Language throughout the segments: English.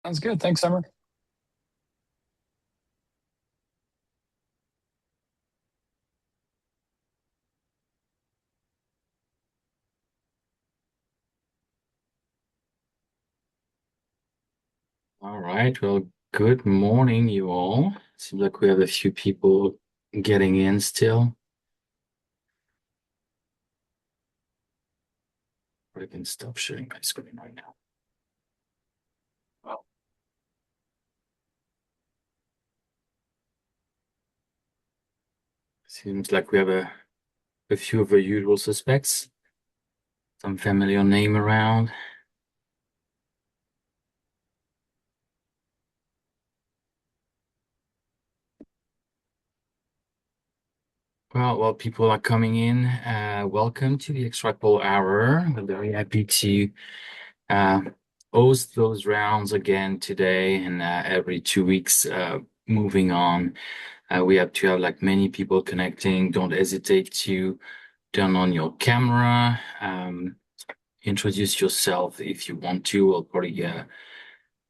Sounds good. Thanks, Summer. All right. Well, good morning, you all. Seems like we have a few people getting in still. I can stop sharing my screen right now. Well, seems like we have a few of the usual suspects. Some familiar name around. Well, while people are coming in, welcome to the Extracorporeal Hour. We're very happy to uh, host those rounds again today and every 2 weeks, moving on. We have to have like many people connecting. Don't hesitate to turn on your camera. Introduce yourself if you want to. We'll probably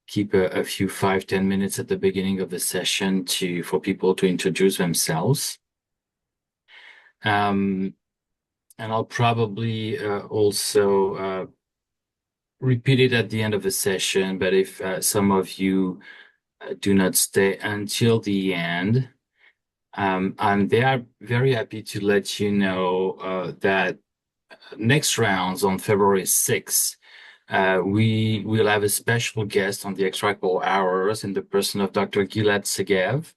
keep a few 5-10 minutes at the beginning of the session for people to introduce themselves. Um, and I'll probably also repeat it at the end of the session. But if some of you do not stay until the end, and they are very happy to let you know that next rounds on February 6th, we will have a special guest on the Extracorporeal Hours in the person of Dr. Gilad Segev,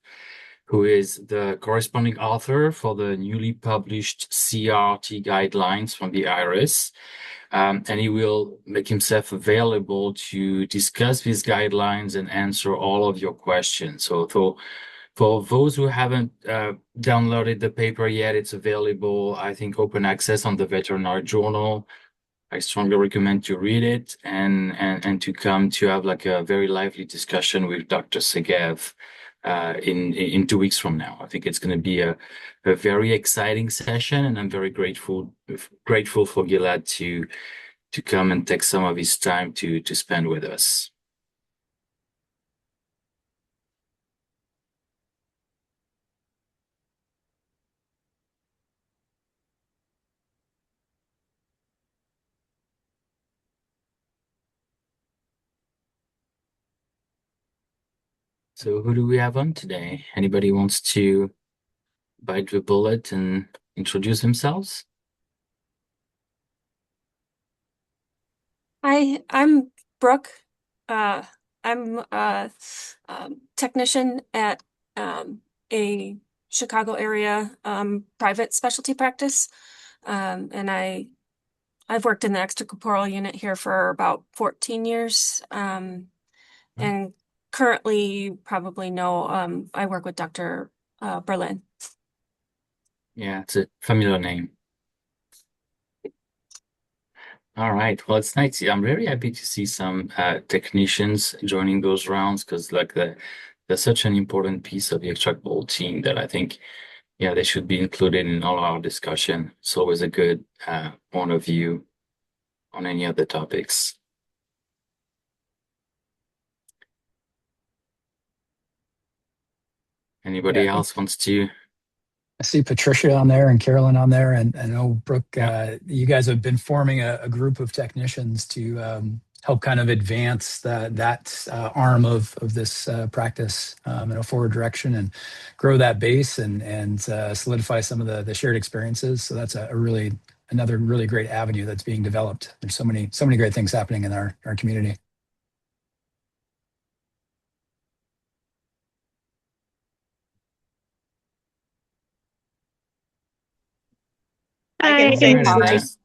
who is the corresponding author for the newly published CRT guidelines from the IRRS. And he will make himself available to discuss these guidelines and answer all of your questions. So for those who haven't downloaded the paper yet, it's available, I think, open access on the Veterinary Journal. I strongly recommend to read it and to come to have like a very lively discussion with Dr. Segev in 2 weeks from now. I think it's going to be a very exciting session, and I'm very grateful for Gilad to come and take some of his time to spend with us. So who do we have on today? Anybody wants to bite the bullet and introduce themselves? Hi, I'm Brooke. Uh, I'm a technician at a Chicago area private specialty practice, and I've worked in the extracorporeal unit here for about 14 years, and currently, you probably know, I work with Dr. Berlin. Yeah, it's a familiar name. All right. Well, it's nice. I'm very happy to see some technicians joining those rounds because like they're such an important piece of the extract ball team that I think, yeah, they should be included in all our discussion. It's always a good point of view on any other topics. Yeah, Anybody else wants to? I see Patricia on there and Carolyn on there, and I know Brooke. Yeah. You guys have been forming a group of technicians to help kind of advance that arm of this practice in a forward direction and grow that base and solidify some of the shared experiences. So that's a really another really great avenue that's being developed. There's so many great things happening in our community. I Hi, can All say right, and hi. introduce.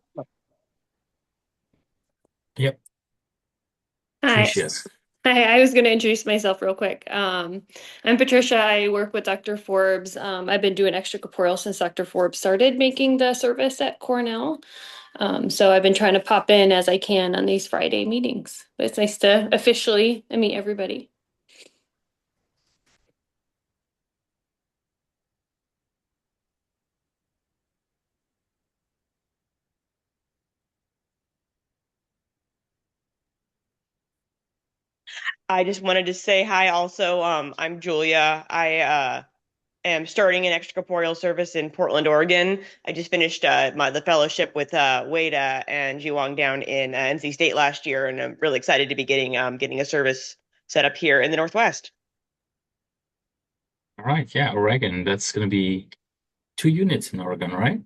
yep, Hi. Tricia. Hi, I was going to introduce myself real quick. I'm Patricia. I work with Dr. Forbes. I've been doing extracorporeal since Dr. Forbes started making the service at Cornell. So I've been trying to pop in as I can on these Friday meetings. But it's nice to officially meet everybody. I just wanted to say hi also. I'm Julia. I am starting an extracorporeal service in Portland, Oregon. I just finished the fellowship with Wada and Jiwang down in NC State last year, and I'm really excited to be getting a service set up here in the Northwest. All right, yeah, Oregon. That's going to be 2 units in Oregon, right?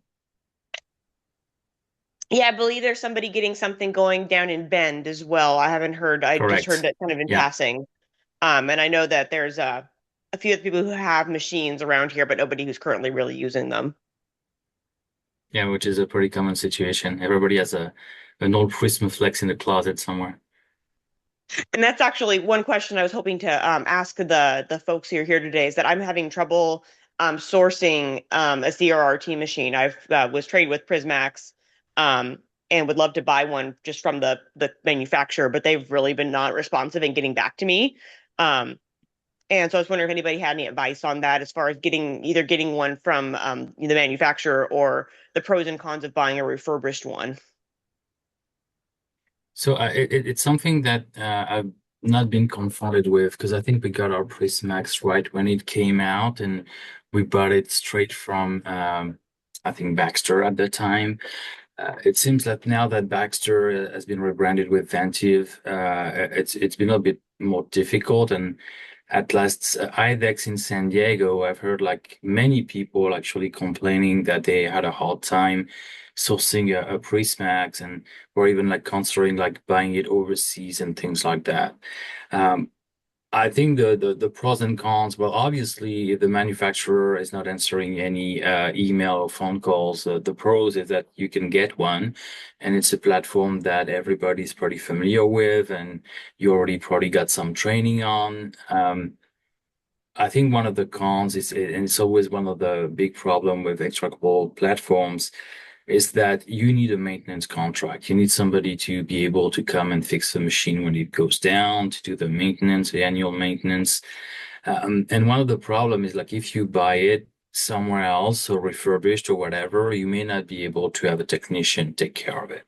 Yeah, I believe there's somebody getting something going down in Bend as well. I haven't heard. I just heard Correct. that kind of in Yeah. passing. And I know that there's a few other people who have machines around here, but nobody who's currently really using them. Yeah, which is a pretty common situation. Everybody has an old Prismaflex in the closet somewhere. And that's actually one question I was hoping to ask the folks who are here today is that I'm having trouble sourcing a CRRT machine. I've was trained with Prismax and would love to buy one just from the manufacturer, but they've really been not responsive in getting back to me. Um, and so I was wondering if anybody had any advice on that as far as getting one from the manufacturer or the pros and cons of buying a refurbished one. So it's something that I've not been confronted with because I think we got our Prismax right when it came out, and we bought it straight from I think Baxter at the time. It seems that now that Baxter has been rebranded with Ventive, it's been a bit more difficult. And at last IDEX in San Diego, I've heard like many people actually complaining that they had a hard time sourcing a Prismax, and or even like considering like buying it overseas and things like that. Um, I think the pros and cons, well, obviously, if the manufacturer is not answering any email or phone calls, the pros is that you can get one, and it's a platform that everybody's pretty familiar with, and you already probably got some training on. I think one of the cons is, and it's always one of the big problem with extractable platforms, is that you need a maintenance contract. You need somebody to be able to come and fix the machine when it goes down, to do the maintenance, the annual maintenance. And one of the problem is like if you buy it somewhere else or refurbished or whatever, you may not be able to have a technician take care of it.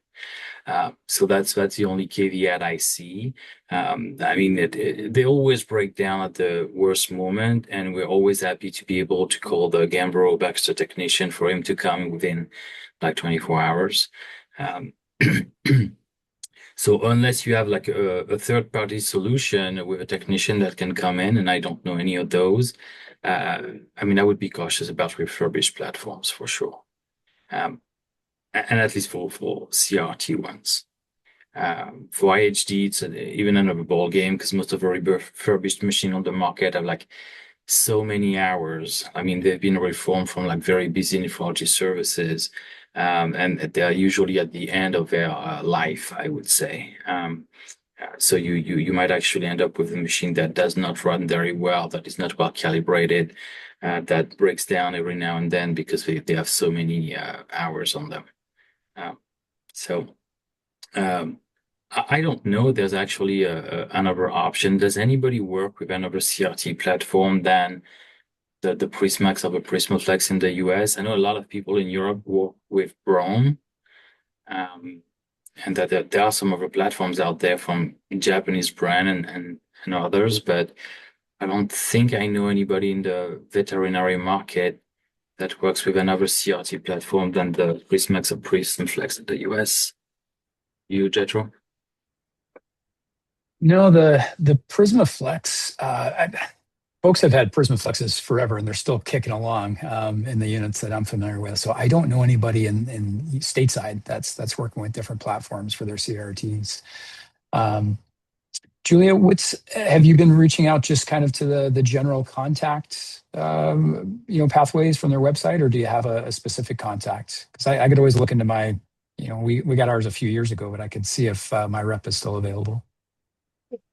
So that's the only caveat I see. I mean, they always break down at the worst moment, and we're always happy to be able to call the Gambro Baxter technician for him to come within like 24 hours. So unless you have like a third-party solution with a technician that can come in, and I don't know any of those, I mean, I would be cautious about refurbished platforms for sure. And at least for CRT ones. For IHD, it's even another ball game because most of the refurbished machine on the market have like so many hours. I mean, they've been reformed from like very busy nephrology services, and they're usually at the end of their life, I would say. So you might actually end up with a machine that does not run very well, that is not well calibrated, that breaks down every now and then because they have so many hours on them. So I don't know. There's actually another option. Does anybody work with another CRT platform than the Prismax of a Prismaflex in the US? I know a lot of people in Europe work with Braun, and that there are some other platforms out there from Japanese brand and others, but I don't think I know anybody in the veterinary market that works with another CRT platform than the Prismax or Prismaflex in the US. You, Jetro? No, the Prismaflex, folks have had Prismaflexes forever, and they're still kicking along in the units that I'm familiar with. So I don't know anybody in stateside that's working with different platforms for their CRTs. Julia, have you been reaching out just kind of to the general contact pathways from their website, or do you have a specific contact? Because I could always look into my, we got ours a few years ago, but I could see if my rep is still available.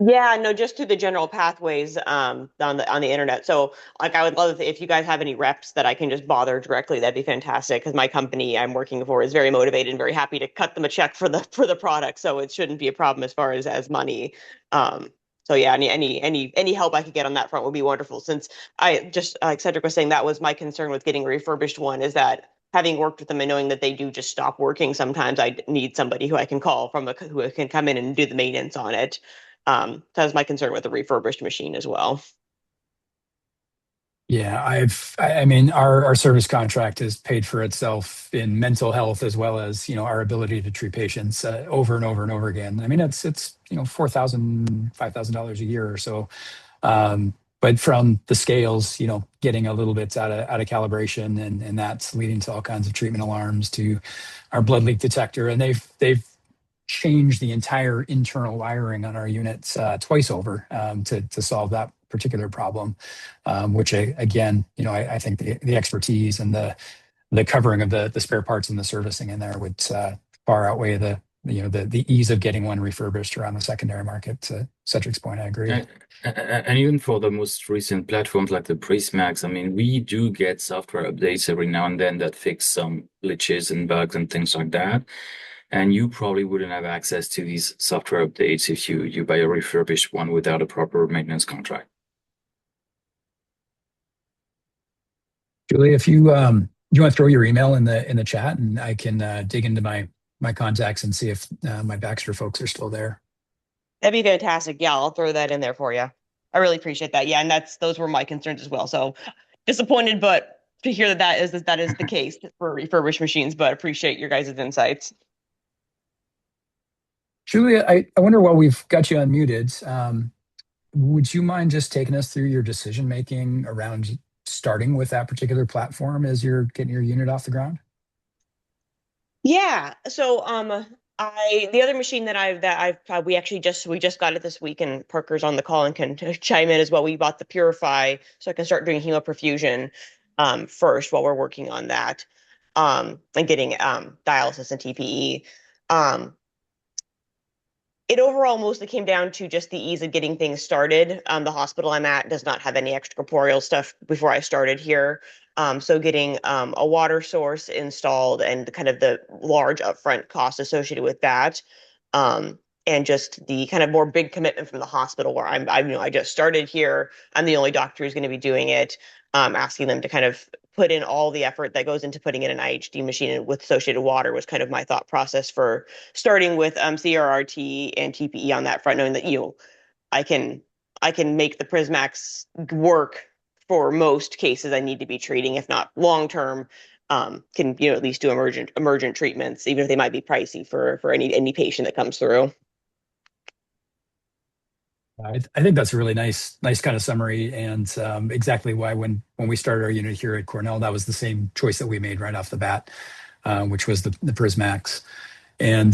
Yeah, no, just through the general pathways on the internet. So like I would love if you guys have any reps that I can just bother directly, that'd be fantastic because my company I'm working for is very motivated and very happy to cut them a check for the product. So it shouldn't be a problem as far as money. So yeah, any help I could get on that front would be wonderful since I just like Cedric was saying that was my concern with getting a refurbished one is that having worked with them and knowing that they do just stop working sometimes I need somebody who I can call who can come in and do the maintenance on it. That's my concern with the refurbished machine as well. Yeah, I mean, our service contract has paid for itself in mental health as well as, our ability to treat patients over and over and over again. I mean, it's $4,000, $5,000 a year or so. But from the scales, getting a little bit out of calibration, and that's leading to all kinds of treatment alarms, to our blood leak detector, and they've changed the entire internal wiring on our units twice over to solve that particular problem, which again, I think the expertise and the covering of the spare parts and the servicing in there would far outweigh the ease of getting one refurbished around the secondary market. To Cedric's point, I agree. And even for the most recent platforms like the Prismax, I mean, we do get software updates every now and then that fix some glitches and bugs and things like that. And you probably wouldn't have access to these software updates if you buy a refurbished one without a proper maintenance contract. Julie, if you want to throw your email in the chat, and I can dig into my contacts and see if my Baxter folks are still there. That'd be fantastic. Yeah, I'll throw that in there for you. I really appreciate that. Yeah, and those were my concerns as well. So disappointed, but to hear that is the case for refurbished machines, but appreciate your guys' insights. Julia, I wonder, while we've got you unmuted, would you mind just taking us through your decision making around starting with that particular platform as you're getting your unit off the ground? Yeah. So the other machine we just got it this week, and Parker's on the call and can chime in as well. We bought the Purify so I can start doing hemoperfusion first while we're working on that, and getting dialysis and TPE. It overall mostly came down to just the ease of getting things started. The hospital I'm at does not have any extracorporeal stuff before I started here. So getting a water source installed and kind of the large upfront cost associated with that. And just the kind of more big commitment from the hospital, where I just started here. I'm the only doctor who's going to be doing it. Asking them to kind of put in all the effort that goes into putting in an IHD machine with associated water was kind of my thought process for starting with CRRT and TPE on that front, knowing that I can make the Prismax work for most cases I need to be treating, if not long term. Can at least do emergent treatments, even if they might be pricey for any patient that comes through. I think that's a really nice kind of summary, and exactly why when we started our unit here at Cornell, that was the same choice that we made right off the bat, which was the Prismax, and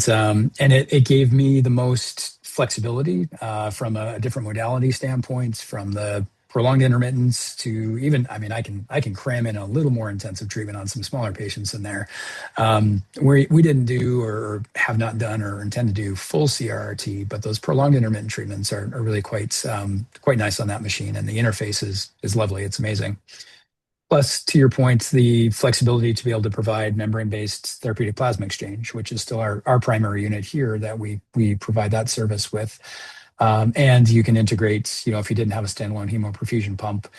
it gave me the most flexibility from a different modality standpoint, from the prolonged intermittence to even, I mean, I can cram in a little more intensive treatment on some smaller patients in there. We didn't do, or have not done, or intend to do full CRRT, but those prolonged intermittent treatments are really quite nice on that machine, and the interface is lovely. It's amazing. Plus, to your point, the flexibility to be able to provide membrane-based therapeutic plasma exchange, which is still our primary unit here that we provide that service with. And you can integrate, if you didn't have a standalone hemoperfusion pump,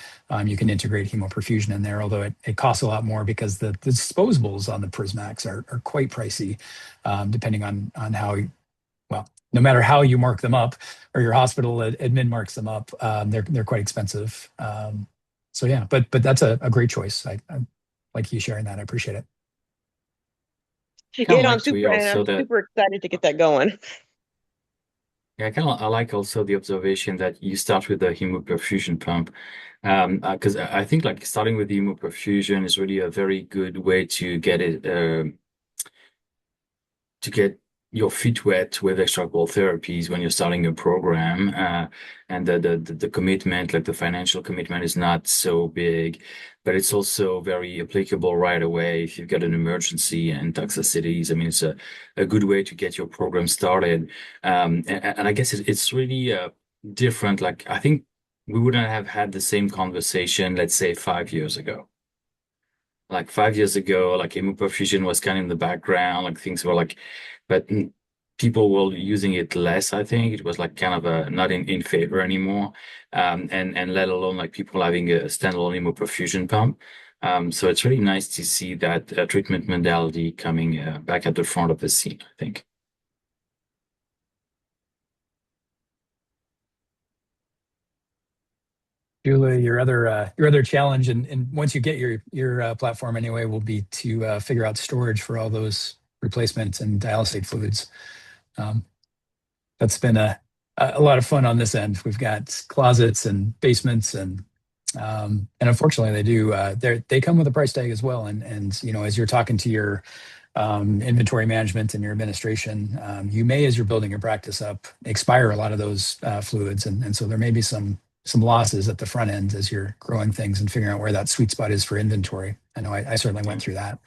you can integrate hemoperfusion in there, although it costs a lot more because the disposables on the Prismax are quite pricey, depending on how, well, no matter how you mark them up, or your hospital admin marks them up, they're quite expensive. So yeah, but that's a great choice. I like you sharing that. I appreciate it. Yeah, I'm super excited to get that going. Yeah, I like also the observation that you start with the hemoperfusion pump, because I think like starting with the hemoperfusion is really a very good way to get it to get your feet wet with extracorporeal therapies when you're starting a program, and the commitment, like the financial commitment, is not so big, but it's also very applicable right away if you've got an emergency and toxicities. I mean, it's a good way to get your program started, and I guess it's really different. Like, I think we wouldn't have had the same conversation, let's say 5 years ago. Like 5 years ago, like hemoperfusion was kind of in the background, like things were like, but people were using it less. I think it was like kind of not in favor anymore, and let alone like people having a standalone hemoperfusion pump. So it's really nice to see that treatment modality coming back at the front of the scene, I think. Julia, your other challenge, and once you get your platform anyway, will be to figure out storage for all those replacements and dialysate fluids. Um, that's been a lot of fun on this end. We've got closets and basements, and unfortunately they come with a price tag as well. And you know, as you're talking to your inventory management and your administration, you may, as you're building your practice up, expire a lot of those fluids, and so there may be some losses at the front end as you're growing things and figuring out where that sweet spot is for inventory. I know I certainly went through that.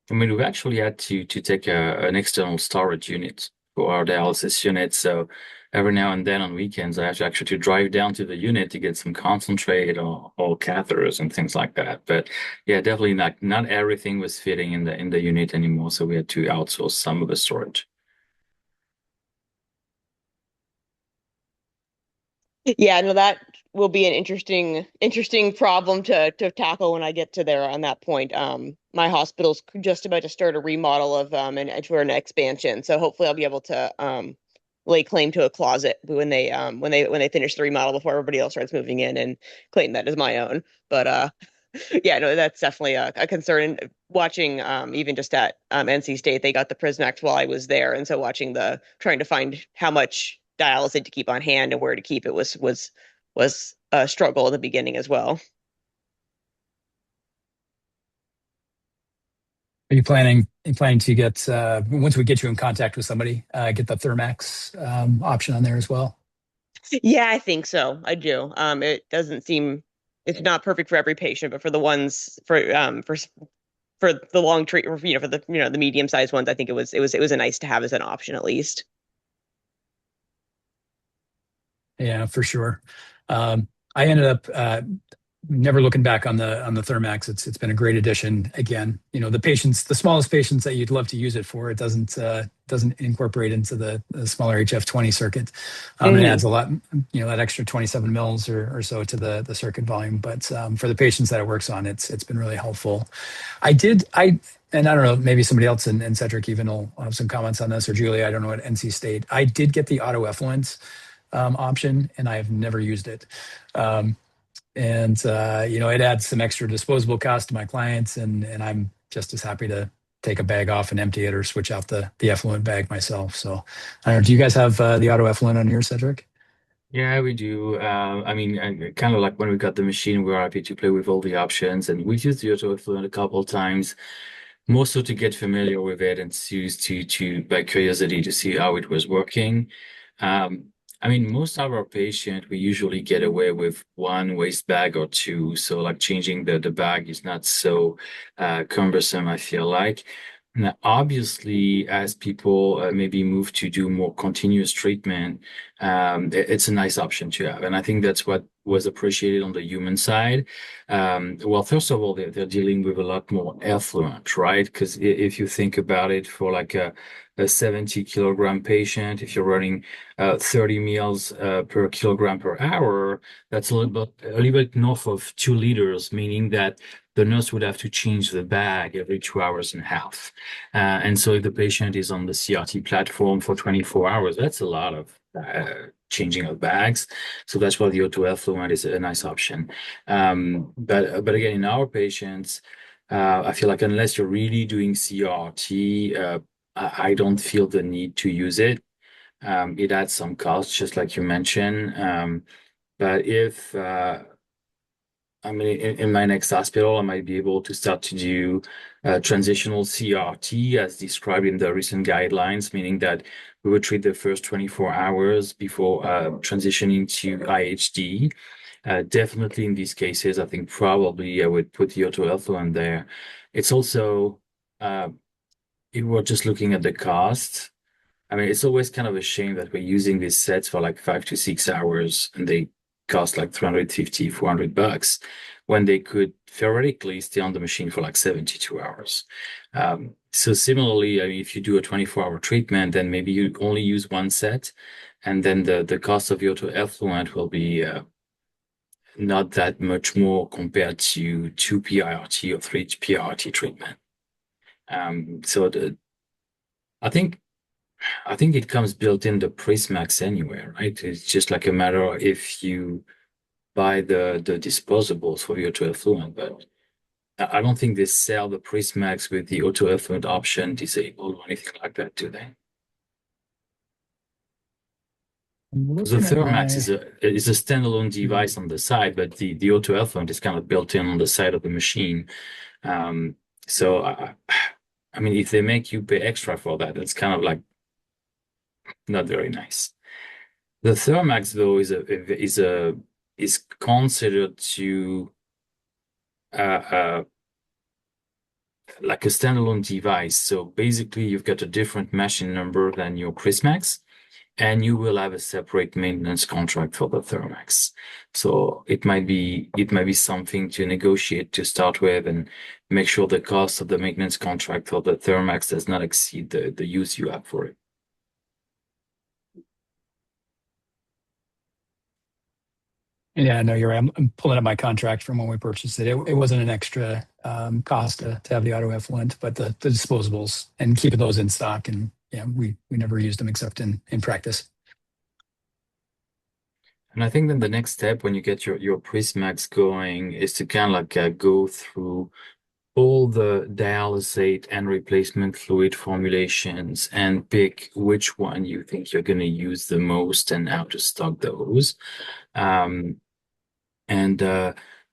I mean, we've actually had to take an external storage unit for our dialysis unit. So every now and then on weekends, I have to actually drive down to the unit to get some concentrate or catheters and things like that. But yeah, definitely not everything was fitting in the unit anymore. So we had to outsource some of the storage. Yeah, no, that will be an interesting problem to tackle when I get to there on that point. My hospital's just about to start a remodel of for an expansion, so hopefully I'll be able to lay claim to a closet when they finish the remodel before everybody else starts moving in and claim that as my own. But yeah, no, that's definitely a concern. And watching even just at NC State, they got the Prismax while I was there, and so watching trying to find how much dialysate to keep on hand and where to keep it was a struggle at the beginning as well. Are you planning to get once we get you in contact with somebody, get the Thermax option on there as well? Yeah, I think so. I do. It doesn't seem it's not perfect for every patient, but for the ones for the long treat, you know, for the the medium sized ones, I think it was a nice to have as an option at least. Yeah, for sure. I ended up never looking back on the Thermax. It's been a great addition. Again, you know, the smallest patients that you'd love to use it for, it doesn't incorporate into the smaller HF20 circuit. It adds a lot, you know, that extra 27 mils or so to the circuit volume. But for the patients that it works on, it's been really helpful. And I don't know, maybe somebody else in Cedric even will have some comments on this, or Julie, I don't know, at NC State. I did get the auto effluent option, and I have never used it. And you know, it adds some extra disposable cost to my clients, and I'm just as happy to take a bag off and empty it or switch out the effluent bag myself. So I don't know, do you guys have the auto effluent on your Cedric? Yeah, we do. I mean, kind of like when we got the machine, we were happy to play with all the options, and we used the auto effluent a couple of times, more so to get familiar with it and to by curiosity to see how it was working. Um, I mean, most of our patients, we usually get away with one waste bag or two. So like changing the bag is not so cumbersome, I feel like. Now, obviously, as people maybe move to do more continuous treatment, it's a nice option to have. And I think that's what was appreciated on the human side. Well, first of all, they're dealing with a lot more effluent, right? Because if you think about it, for like a 70-kilogram patient, if you're running 30 meals per kilogram per hour, that's a little bit north of 2 liters, meaning that the nurse would have to change the bag every 2 hours and a half. And so if the patient is on the CRT platform for 24 hours, that's a lot of changing of bags. So that's why the auto effluent is a nice option. But again, in our patients, I feel like unless you're really doing CRT, I don't feel the need to use it. It adds some cost, just like you mentioned. But if I mean, in my next hospital, I might be able to start to do transitional CRT as described in the recent guidelines, meaning that we would treat the first 24 hours before transitioning to IHD. Definitely in these cases, I think probably I would put the auto effluent there. It's also, if we're just looking at the cost, I mean, it's always kind of a shame that we're using these sets for like 5 to 6 hours and they cost like 350, $400 when they could theoretically stay on the machine for like 72 hours. So similarly, I mean, if you do a 24-hour treatment, then maybe you only use one set, and then the cost of the auto effluent will be not that much more compared to 2 PRT or 3 PRT treatment. So I think it comes built in the Prismax anyway, right? It's just like a matter of if you buy the disposables for your auto effluent, but I don't think they sell the Prismax with the auto effluent option disabled or anything like that, do they? I'm Because the looking at Thermax my. is a standalone device on the side, but the auto effluent is kind of built in on the side of the machine. So I mean, if they make you pay extra for that, that's kind of like not very nice. The Thermax though is considered to like a standalone device. So basically, you've got a different machine number than your Prismax, and you will have a separate maintenance contract for the Thermax. So it might be something to negotiate to start with and make sure the cost of the maintenance contract for the Thermax does not exceed the use you have for it. Yeah, no, you're right. I'm pulling up my contract from when we purchased it. It wasn't an extra cost to have the auto effluent, but the disposables and keeping those in stock. And yeah, we never used them except in practice. And I think then the next step when you get your Prismax going is to kind of like go through all the dialysate and replacement fluid formulations and pick which one you think you're going to use the most and how to stock those. And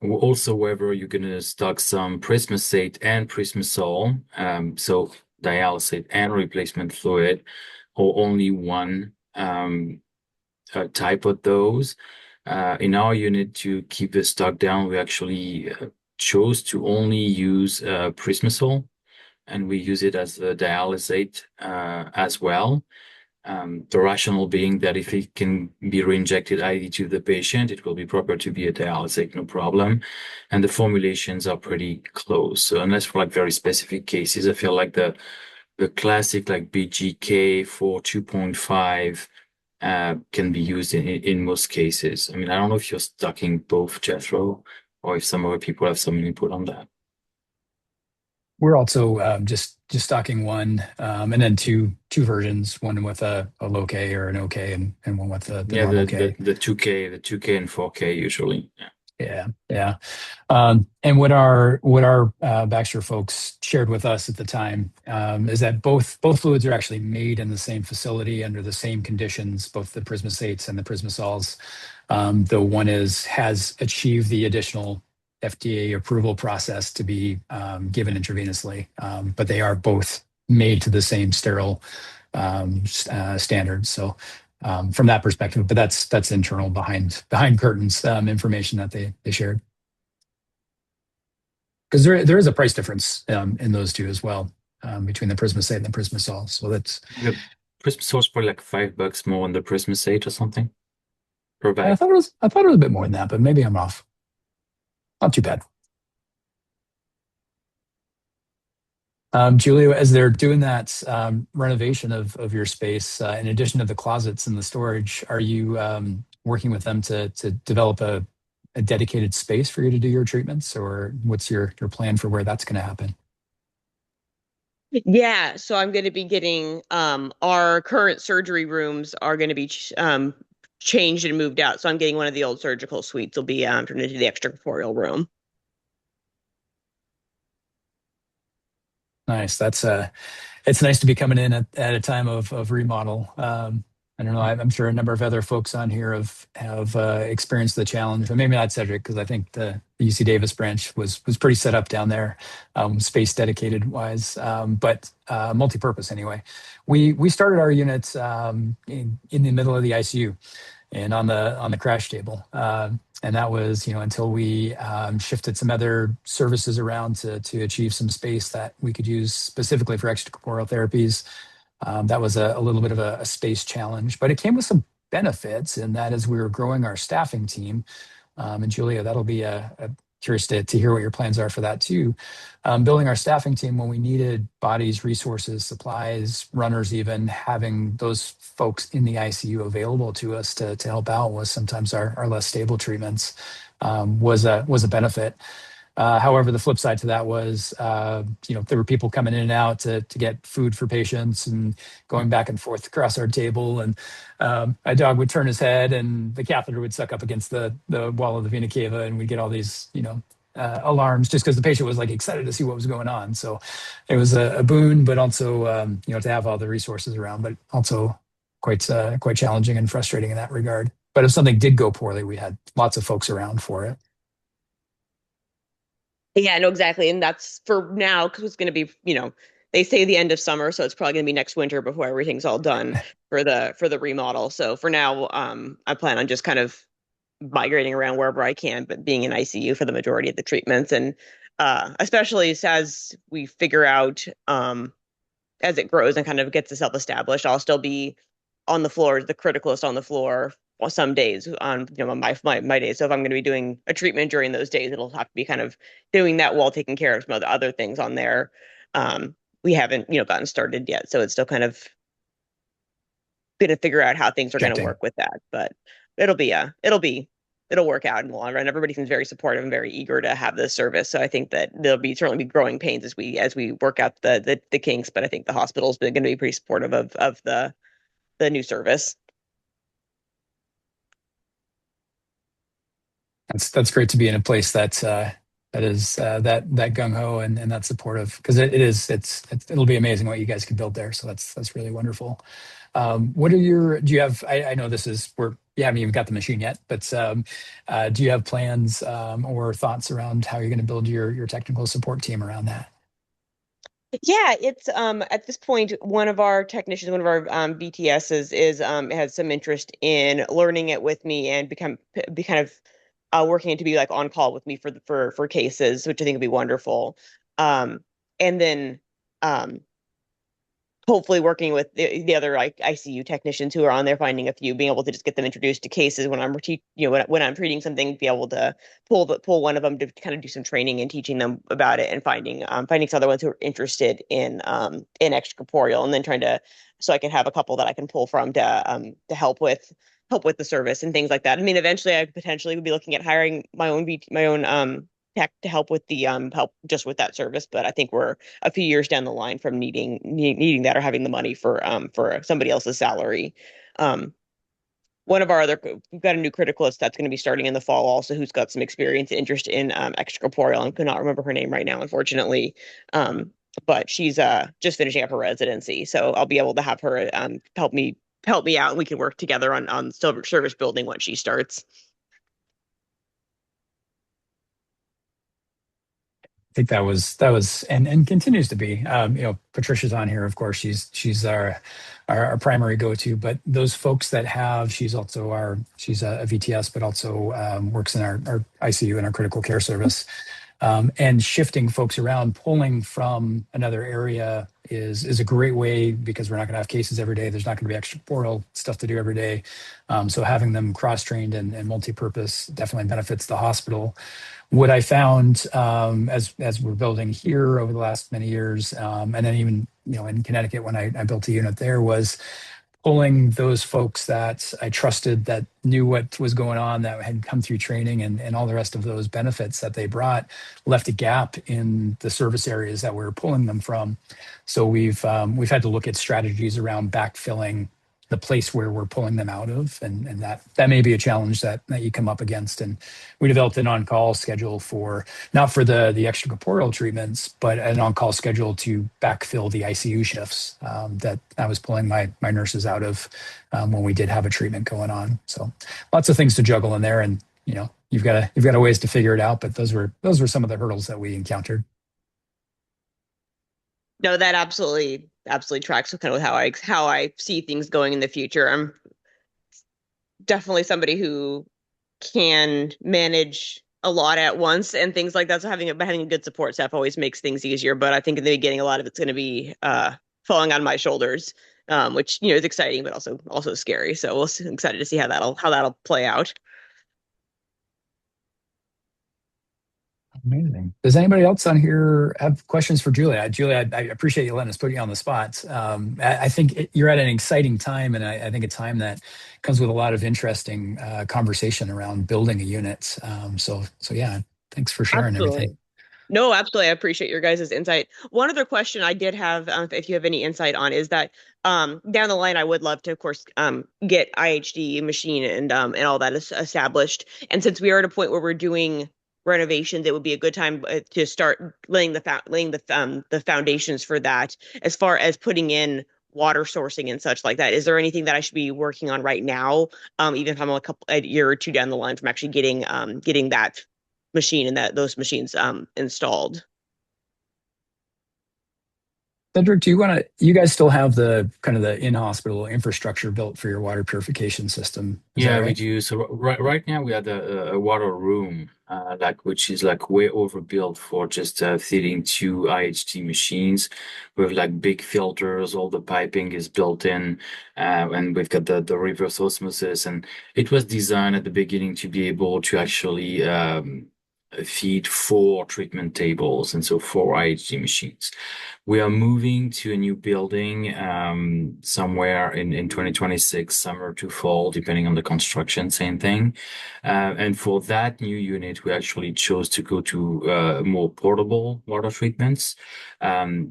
also whether you're going to stock some Prismasate and Prismasol, so dialysate and replacement fluid, or only one type of those. In our unit, to keep the stock down, we actually chose to only use Prismasol, and we use it as a dialysate as well. The rationale being that if it can be reinjected IV to the patient, it will be proper to be a dialysate, no problem. And the formulations are pretty close. So unless for like very specific cases, I feel like the classic like BGK for 2.5 can be used in most cases. I mean, I don't know if you're stocking both, Jethro, or if some other people have some input on that. We're also just stocking one, and then two versions, one with a low K or an OK, and one with the normal K. The 2K and 4K usually. Yeah. And what our Baxter folks shared with us at the time is that both fluids are actually made in the same facility under the same conditions, both the Prismasates and the Prismasols. The one has achieved the additional FDA approval process to be given intravenously, but they are both made to the same sterile standards. So from that perspective, but that's internal behind curtains information that they shared. Because there is a price difference in those two as well, between the Prismasate and the Prismasol. So that's the Prismasol is probably like $5 more on the Prismasate or something per bag. I thought it was a bit more than that, but maybe I'm off. Not too bad. Julia, as they're doing that renovation of your space, in addition to the closets and the storage, are you working with them to develop a dedicated space for you to do your treatments, or what's your plan for where that's going to happen? Yeah, so I'm going to be getting our current surgery rooms are going to be changed and moved out. So I'm getting one of the old surgical suites will be turned into the extracorporeal room. Nice. It's nice to be coming in at a time of remodel. I don't know. I'm sure a number of other folks on here have experienced the challenge, but maybe not Cedric, because I think the UC Davis branch was pretty set up down there, space dedicated wise, but multi-purpose anyway. We started our units in the middle of the ICU and on the crash table, and that was until we shifted some other services around to achieve some space that we could use specifically for extracorporeal therapies. That was a little bit of a space challenge, but it came with some benefits, and that as we were growing our staffing team, and Julia, that'll be curious to hear what your plans are for that too. Building our staffing team when we needed bodies, resources, supplies, runners, even having those folks in the ICU available to us to help out with sometimes our less stable treatments was a benefit. However, the flip side to that was, there were people coming in and out to get food for patients and going back and forth across our table. And my dog would turn his head and the catheter would suck up against the wall of the vena cava, and we'd get all these, alarms just because the patient was like excited to see what was going on. So it was a boon, but also, to have all the resources around, but also quite challenging and frustrating in that regard. But if something did go poorly, we had lots of folks around for it. Yeah, no, exactly. And that's for now, because it's going to be, they say the end of summer, so it's probably going to be next winter before everything's all done for the remodel. So for now, I plan on just kind of migrating around wherever I can, but being in ICU for the majority of the treatments. And especially as we figure out, as it grows and kind of gets itself established, I'll still be on the floor, the criticalist on the floor some days on my days. So if I'm going to be doing a treatment during those days, it'll have to be kind of doing that while taking care of some of the other things on there. We haven't gotten started yet, so it's still kind of going to figure out how things are going to work with that. But it'll work out in the long run. Everybody seems very supportive and very eager to have this service. So I think that there'll certainly be growing pains as we work out the kinks. But I think the hospital's going to be pretty supportive of the new service. That's great to be in a place that is that gung ho and that supportive, because it'll be amazing what you guys can build there. So that's really wonderful. Do you have? I know you haven't even got the machine yet, but do you have plans or thoughts around how you're going to build your technical support team around that? Yeah, it's at this point, one of our technicians, one of our BTSs has some interest in learning it with me and be kind of working to be like on call with me for cases, which I think would be wonderful. And then hopefully working with the other ICU technicians who are on there, finding a few, being able to just get them introduced to cases when I'm when I'm treating something, be able to pull one of them to kind of do some training and teaching them about it, and finding some other ones who are interested in extracorporeal, and then so I can have a couple that I can pull from to help with the service and things like that. I mean, eventually I potentially would be looking at hiring my own tech to help with the help just with that service. But I think we're a few years down the line from needing that or having the money for somebody else's salary. We've got a new criticalist that's going to be starting in the fall also, who's got some experience and interest in extracorporeal. I could not remember her name right now, unfortunately. But she's just finishing up her residency, so I'll be able to have her help me out, and we can work together on service building once she starts. I think that was and continues to be. Patricia's on here, of course. She's our primary go-to. But those folks that she's a VTS, but also works in our ICU and our critical care service. And shifting folks around, pulling from another area is a great way, because we're not going to have cases every day. There's not going to be extracorporeal stuff to do every day. So having them cross-trained and multi-purpose definitely benefits the hospital. What I found as we're building here over the last many years, and then even in Connecticut when I built a unit there, was pulling those folks that I trusted, that knew what was going on, that had come through training, and all the rest of those benefits that they brought left a gap in the service areas that we were pulling them from. So we've had to look at strategies around backfilling the place where we're pulling them out of, and that may be a challenge that you come up against. And we developed an on-call schedule not for the extracorporeal treatments, but an on-call schedule to backfill the ICU shifts that I was pulling my nurses out of when we did have a treatment going on. So lots of things to juggle in there, and you've got a ways to figure it out. But those were some of the hurdles that we encountered. No, that absolutely tracks with kind of how I see things going in the future. I'm definitely somebody who can manage a lot at once and things like that. So having a good support staff always makes things easier. But I think in the beginning, a lot of it's going to be falling on my shoulders, which is exciting, but also scary. So I'm excited to see how that'll play out. Amazing. Does anybody else on here have questions for Julia? Julia, I appreciate you letting us put you on the spot. I think you're at an exciting time, and I think a time that comes with a lot of interesting conversation around building a unit. So yeah, thanks for sharing everything. No, absolutely. I appreciate your guys' insight. One other question I did have, if you have any insight on, is that down the line, I would love to, of course, get IHD machine and all that established. And since we are at a point where we're doing renovations, it would be a good time to start laying the foundations for that, as far as putting in water sourcing and such like that. Is there anything that I should be working on right now, even if I'm a year or two down the line from actually getting that machine and those machines installed? Cedric, you guys still have the kind of the in-hospital infrastructure built for your water purification system? Is that Yeah, we right? do. So right now we have a water room, which is like way overbuilt for just fitting two IHT machines with like big filters. All the piping is built in, and we've got the reverse osmosis. And it was designed at the beginning to be able to actually feed four treatment tables, and so four IHT machines. We are moving to a new building somewhere in 2026, summer to fall, depending on the construction, same thing. And for that new unit, we actually chose to go to more portable water treatments.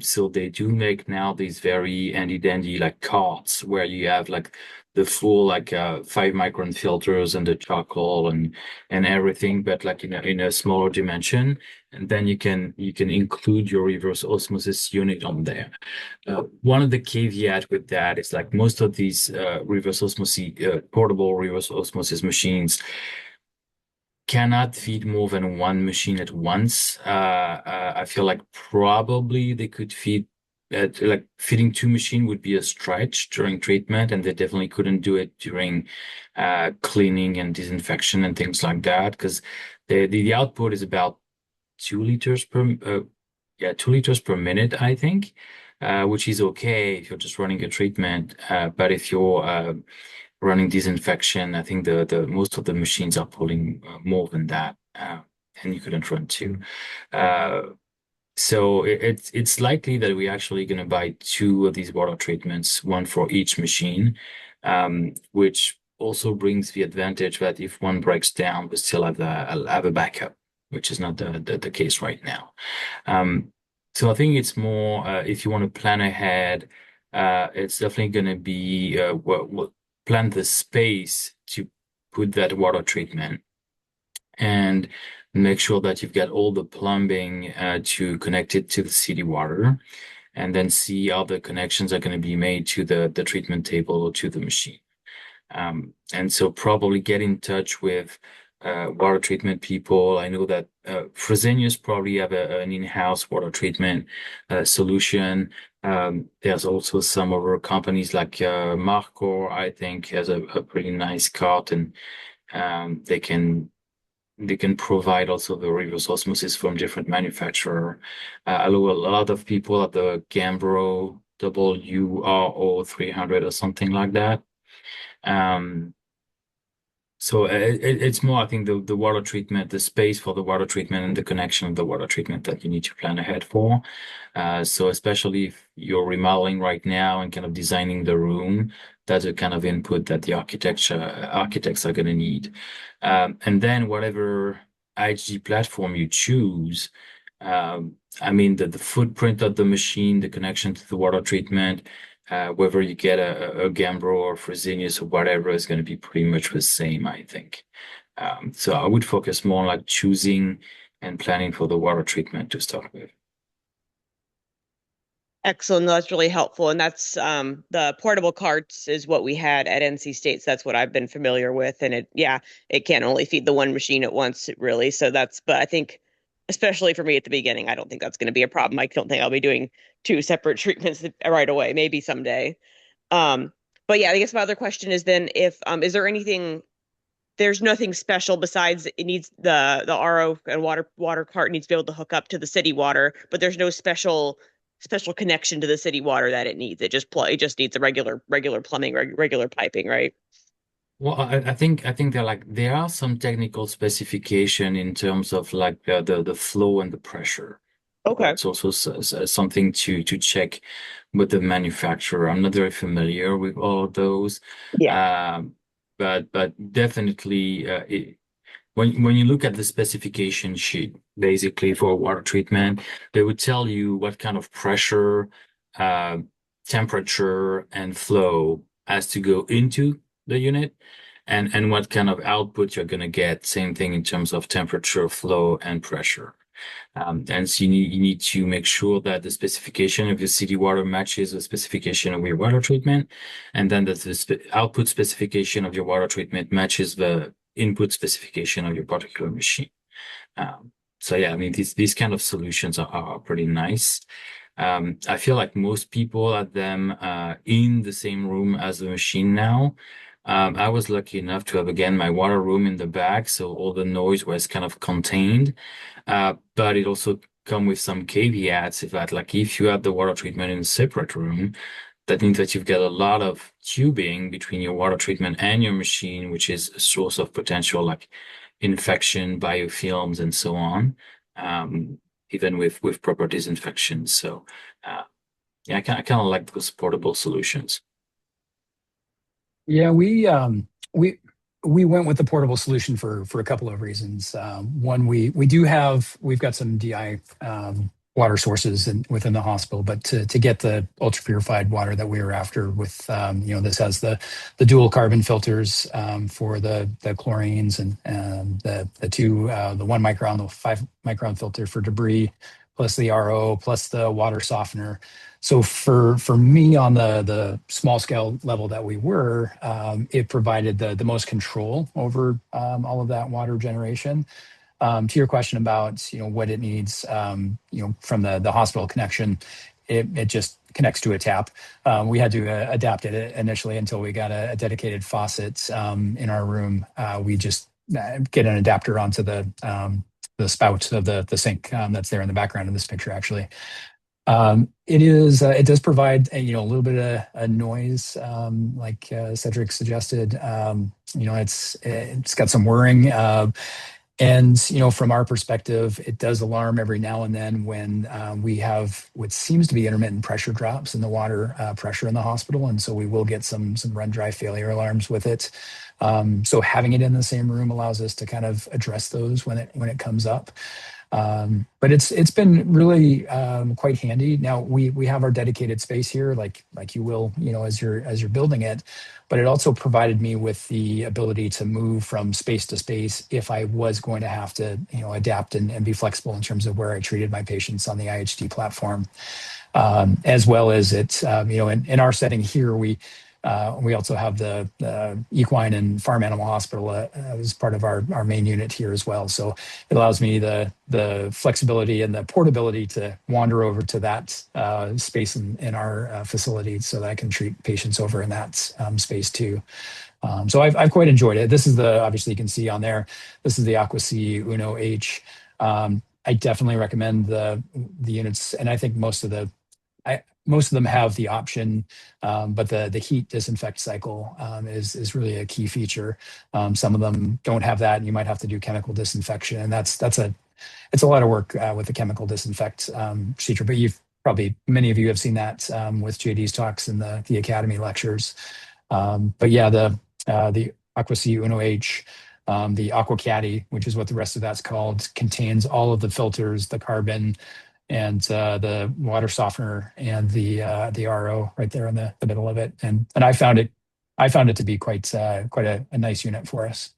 So they do make now these very handy-dandy like carts where you have like the full like 5 micron filters and the charcoal and everything, but like in a smaller dimension. And then you can include your reverse osmosis unit on there. One of the caveat with that is like most of these reverse osmosis portable reverse osmosis machines cannot feed more than one machine at once. I feel like probably they could feed like feeding two machines would be a stretch during treatment, and they definitely couldn't do it during cleaning and disinfection and things like that, because the output is about 2 liters per 2 liters per minute, I think, which is okay if you're just running a treatment. But if you're running disinfection, I think the most of the machines are pulling more than that, and you couldn't run two. So it's likely that we're actually going to buy two of these water treatments, one for each machine, which also brings the advantage that if one breaks down, we still have a backup, which is not the case right now. So I think it's more if you want to plan ahead, it's definitely going to be plan the space to put that water treatment and make sure that you've got all the plumbing to connect it to the city water, and then see how the connections are going to be made to the treatment table or to the machine. And so probably get in touch with water treatment people. I know that Fresenius probably have an in-house water treatment solution. There's also some other companies like Marcor, I think, has a pretty nice cart, and they can provide also the reverse osmosis from different manufacturer. I know a lot of people at the Gambro WRO 300 or something like that. So it's more, I think, the water treatment, the space for the water treatment and the connection of the water treatment that you need to plan ahead for. So especially if you're remodeling right now and kind of designing the room, that's a kind of input that the architects are going to need. And then whatever IHG platform you choose, I mean, the footprint of the machine, the connection to the water treatment, whether you get a Gambro or Fresenius or whatever, is going to be pretty much the same, I think. So I would focus more on like choosing and planning for the water treatment to start with. Excellent. That's really helpful. And that's the portable carts is what we had at NC State. So that's what I've been familiar with. And it can only feed the one machine at once, really. So but I think, especially for me at the beginning, I don't think that's going to be a problem. I don't think I'll be doing two separate treatments right away, maybe someday. But yeah, I guess my other question is then if is there anything, there's nothing special besides it needs the RO and water cart needs to be able to hook up to the city water, but there's no special connection to the city water that it needs. It just needs the regular plumbing, regular piping, right? Well, I think there are some technical specification in terms of like the flow and the pressure. Okay. That's also something to check with the manufacturer. I'm not very familiar with all of those. Yeah. But definitely when you look at the specification sheet, basically for water treatment, they would tell you what kind of pressure, uh, temperature, and flow has to go into the unit, and what kind of output you're going to get. Same thing in terms of temperature, flow, and pressure. And so you need to make sure that the specification of your city water matches the specification of your water treatment, and then that the output specification of your water treatment matches the input specification of your particular machine. So yeah, I mean, these kind of solutions are pretty nice. I feel like most people have them in the same room as the machine now. I was lucky enough to have, again, my water room in the back, so all the noise was kind of contained. But it also come with some caveats, if that, like, if you have the water treatment in a separate room, that means that you've got a lot of tubing between your water treatment and your machine, which is a source of potential like infection, biofilms, and so on, even with proper disinfection. So, yeah, I kind of like those portable solutions. Yeah, we went with the portable solution for a couple of reasons. One, we've got some DI water sources within the hospital, but to get the ultra purified water that we were after with this has the dual carbon filters for the chlorines and the 1 micron, the 5 micron filter for debris, plus the RO, plus the water softener. So for me on the small scale level that we were, it provided the most control over all of that water generation. To your question about what it needs, from the hospital connection, it just connects to a tap. We had to adapt it initially until we got a dedicated faucet in our room. We just get an adapter onto the spout of the sink that's there in the background of this picture, actually. It does provide a little bit of a noise, like Cedric suggested. It's got some whirring, and from our perspective, it does alarm every now and then when we have what seems to be intermittent pressure drops in the water pressure in the hospital, and so we will get some run dry failure alarms with it. So having it in the same room allows us to kind of address those when it comes up. But it's been really quite handy. Now we have our dedicated space here, like you will, as you're building it. But it also provided me with the ability to move from space to space if I was going to have to, adapt and be flexible in terms of where I treated my patients on the IHD platform. As well as in our setting here, we also have the equine and farm animal hospital as part of our main unit here as well. So it allows me the flexibility and the portability to wander over to that space in our facility so that I can treat patients over in that space too. So I've quite enjoyed it. This is obviously you can see on there, this is the AquaSea Uno H. I definitely recommend the units, and I think most of them have the option, but the heat disinfect cycle is really a key feature. Some of them don't have that, and you might have to do chemical disinfection, and it's a lot of work with the chemical disinfect procedure. But many of you have seen that with JD's talks and the academy lectures. But yeah, the AquaSea Uno H. The AquaCaddy, which is what the rest of that's called, contains all of the filters, the carbon, and the water softener, and the RO right there in the middle of it. And I found it to be quite a nice unit for us.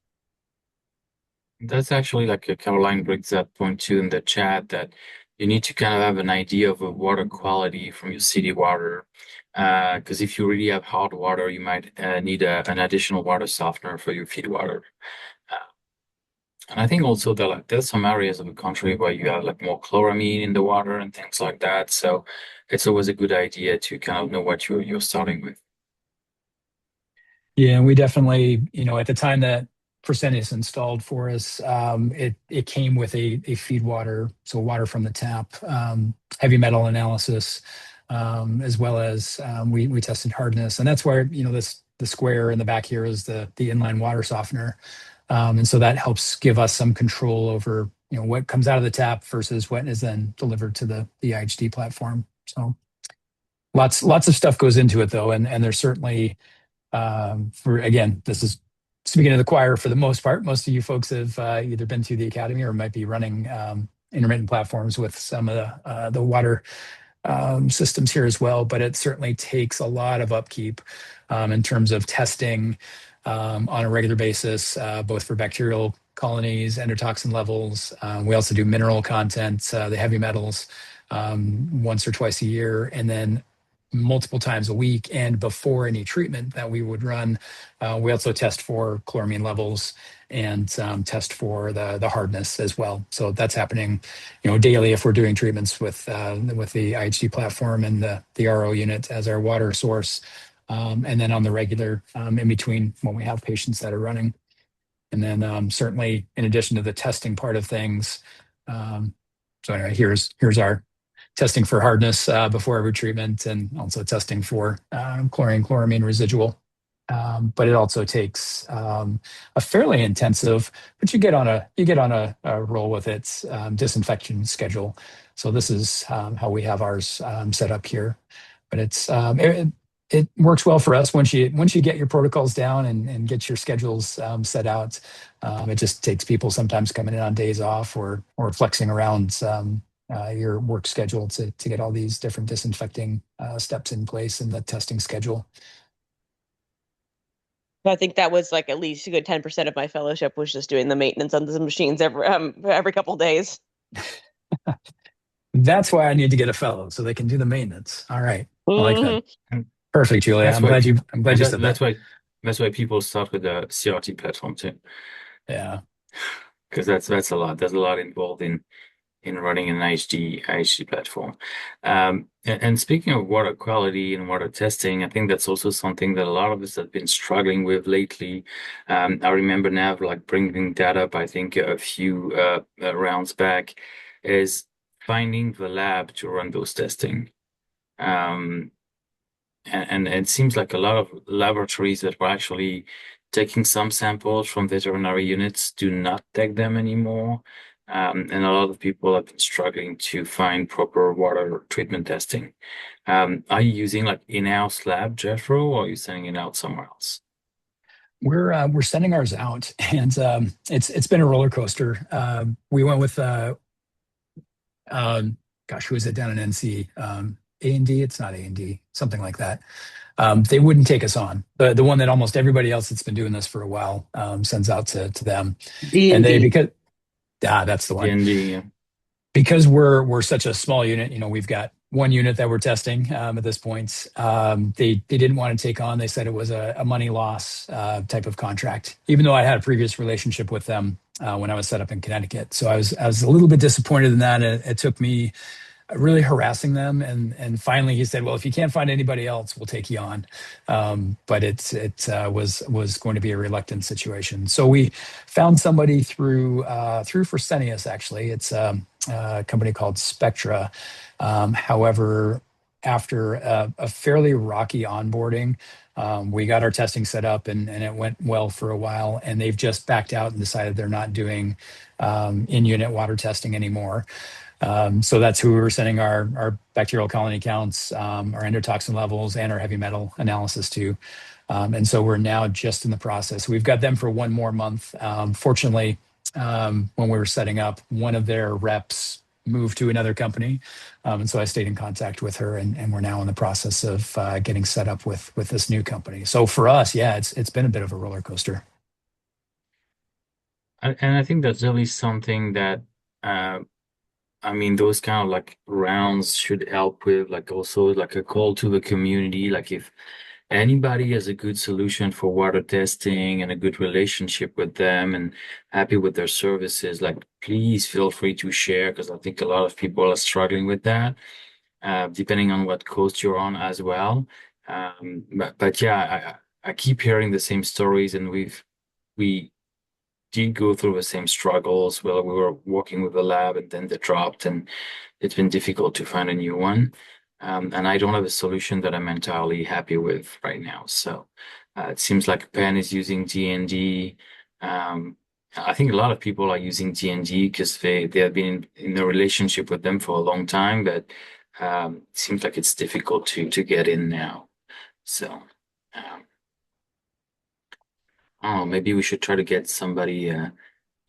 That's actually like Caroline brings that point too in the chat, that you need to kind of have an idea of a water quality from your city water. Because if you really have hard water, you might need an additional water softener for your feed water. And I think also that there's some areas of the country where you have like more chloramine in the water and things like that. So it's always a good idea to kind of know what you're starting with. Yeah, and we definitely, at the time that Fresenius installed for us, it came with a feed water, so water from the tap, heavy metal analysis, as well as we tested hardness, and that's where the square in the back here is the inline water softener. And so that helps give us some control over what comes out of the tap versus what is then delivered to the IHD platform. So lots of stuff goes into it though, and there's certainly this is speaking of the choir, for the most part, most of you folks have either been through the academy or might be running intermittent platforms with some of the water systems here as well. But it certainly takes a lot of upkeep in terms of testing on a regular basis, both for bacterial colonies, endotoxin levels. We also do mineral content, the heavy metals, once or twice a year, and then multiple times a week. And before any treatment that we would run, we also test for chloramine levels and test for the hardness as well. So that's happening, daily if we're doing treatments with the IHD platform and the RO unit as our water source, and then on the regular in between when we have patients that are running. And then certainly in addition to the testing part of things, so anyway, here's our testing for hardness before every treatment, and also testing for chloramine residual. But it also takes a fairly intensive, but you get on a roll with it, disinfection schedule. So this is how we have ours set up here. But it works well for us once you get your protocols down and get your schedules set out. It just takes people sometimes coming in on days off or flexing around your work schedule to get all these different disinfecting steps in place in the testing schedule. I think that was like at least a good 10% of my fellowship was just doing the maintenance on the machines every couple of days. That's why I need to get a fellow so they can do the maintenance. All right, I like that. Perfect, Julia. I'm glad you said that. That's why people start with the CRT platform too. Yeah, because that's a lot. There's a lot involved in running an IHD platform. And speaking of water quality and water testing, I think that's also something that a lot of us have been struggling with lately. I remember now, like bringing that up, I think a few rounds back, is finding the lab to run those testing. And it seems like a lot of laboratories that were actually taking some samples from veterinary units do not take them anymore. And a lot of people have been struggling to find proper water treatment testing. Are you using like in-house lab, Jeffro, or are you sending it out somewhere else? We're sending ours out, and it's been a roller coaster. We went with who is it down in NC? A&D? It's not A&D, something like that. They wouldn't take us on. The one that almost everybody else that's been doing this for a while sends out to them. D&D. That's the one. D&D, yeah. Because we're such a small unit, we've got one unit that we're testing at this point. They didn't want to take on. They said it was a money loss type of contract, even though I had a previous relationship with them when I was set up in Connecticut. So I was a little bit disappointed in that. It took me really harassing them, and finally he said, well, if you can't find anybody else, we'll take you on. But it was going to be a reluctant situation, so we found somebody through Fresenius. Actually, it's a company called Spectra. However, after a fairly rocky onboarding, we got our testing set up, and it went well for a while, and they've just backed out and decided they're not doing in-unit water testing anymore. So that's who we were sending our bacterial colony counts, our endotoxin levels, and our heavy metal analysis to. And so we're now just in the process. We've got them for one more month. Fortunately, when we were setting up, one of their reps moved to another company. And so I stayed in contact with her, and we're now in the process of getting set up with this new company. So for us, yeah, it's been a bit of a roller coaster. And I think that's really something that those kind of like rounds should help with, like also like a call to the community. Like if anybody has a good solution for water testing and a good relationship with them and happy with their services, like please feel free to share, because I think a lot of people are struggling with that, depending on what coast you're on as well. But yeah, I keep hearing the same stories, and we did go through the same struggles while we were working with the lab, and then they dropped, and it's been difficult to find a new one. And I don't have a solution that I'm entirely happy with right now. So it seems like Penn is using D&D. I think a lot of people are using D&D because they have been in a relationship with them for a long time, but it seems like it's difficult to get in now. So oh, maybe we should try to get somebody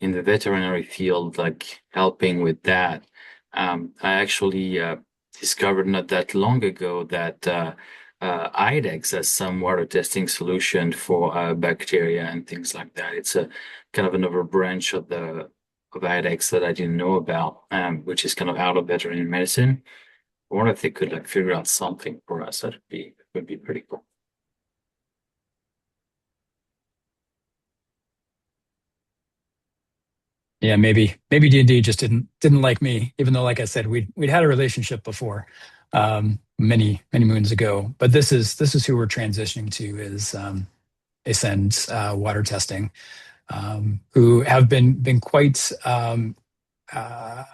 in the veterinary field, like helping with that. I actually discovered not that long ago that IDEX has some water testing solution for bacteria and things like that. It's a kind of another branch of the of IDEX that I didn't know about, which is kind of out of veterinary medicine. I wonder if they could like figure out something for us. Would be pretty cool. Yeah, maybe D&D just didn't like me, even though, like I said, we'd had a relationship before, many moons ago. But this is who we're transitioning to is Ascend water testing, who have been quite uh,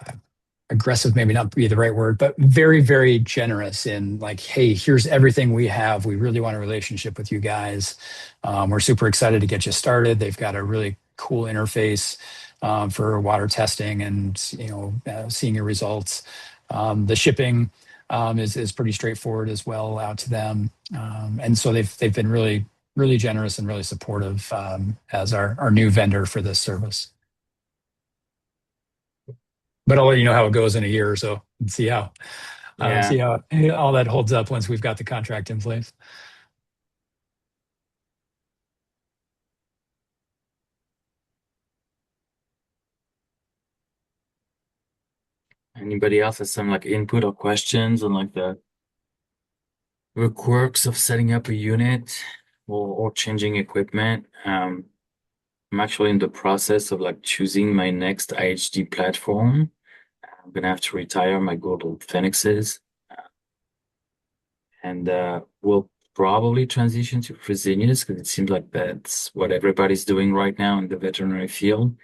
aggressive, maybe not be the right word, but very generous in like, hey, here's everything we have. We really want a relationship with you guys. We're super excited to get you started. They've got a really cool interface for water testing and seeing your results. The shipping is pretty straightforward as well out to them, and so they've been really generous and really supportive as our new vendor for this service. But I'll let you know how it goes in a year or so and see how all that holds up once we've got the contract in place. Anybody else has some like input or questions on like the quirks of setting up a unit or changing equipment? I'm actually in the process of like choosing my next IHD platform. I'm gonna have to retire my good old Phoenixes, and we'll probably transition to Fresenius because it seems like that's what everybody's doing right now in the veterinary field.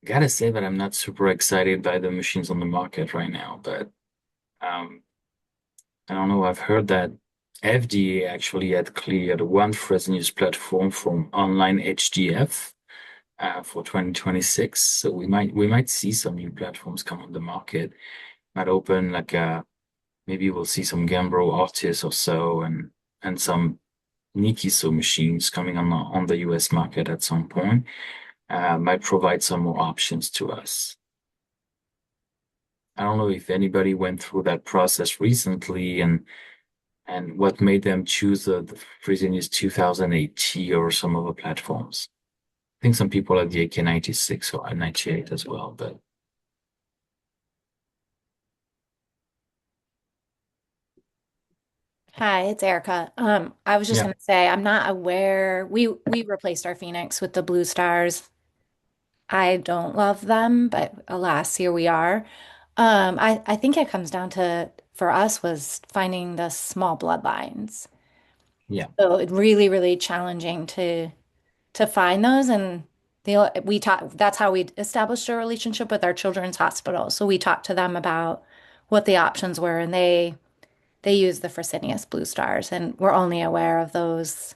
Gotta say that I'm not super excited by the machines on the market right now, but um, I don't know. I've heard that FDA actually had cleared one Fresenius platform from online HDF for 2026. So we might see some new platforms come on the market. Might open like maybe we'll see some Gambro Artis or so and some Nikiso machines coming on the US market at some point. Might provide some more options to us. I don't know if anybody went through that process recently and what made them choose the Fresenius 2080 or some other platforms. I think some people had the AK96 or I98 as well, but Hi, it's Erica. I was just yeah, gonna say I'm not aware. We replaced our Phoenix with the Blue Stars. I don't love them, but alas, here we are. I think it comes down to for us was finding the small bloodlines. yeah, So it really challenging to find those, and we talked. That's how we established a relationship with our children's hospital. So we talked to them about what the options were, and they use the Fresenius Blue Stars, and we're only aware of those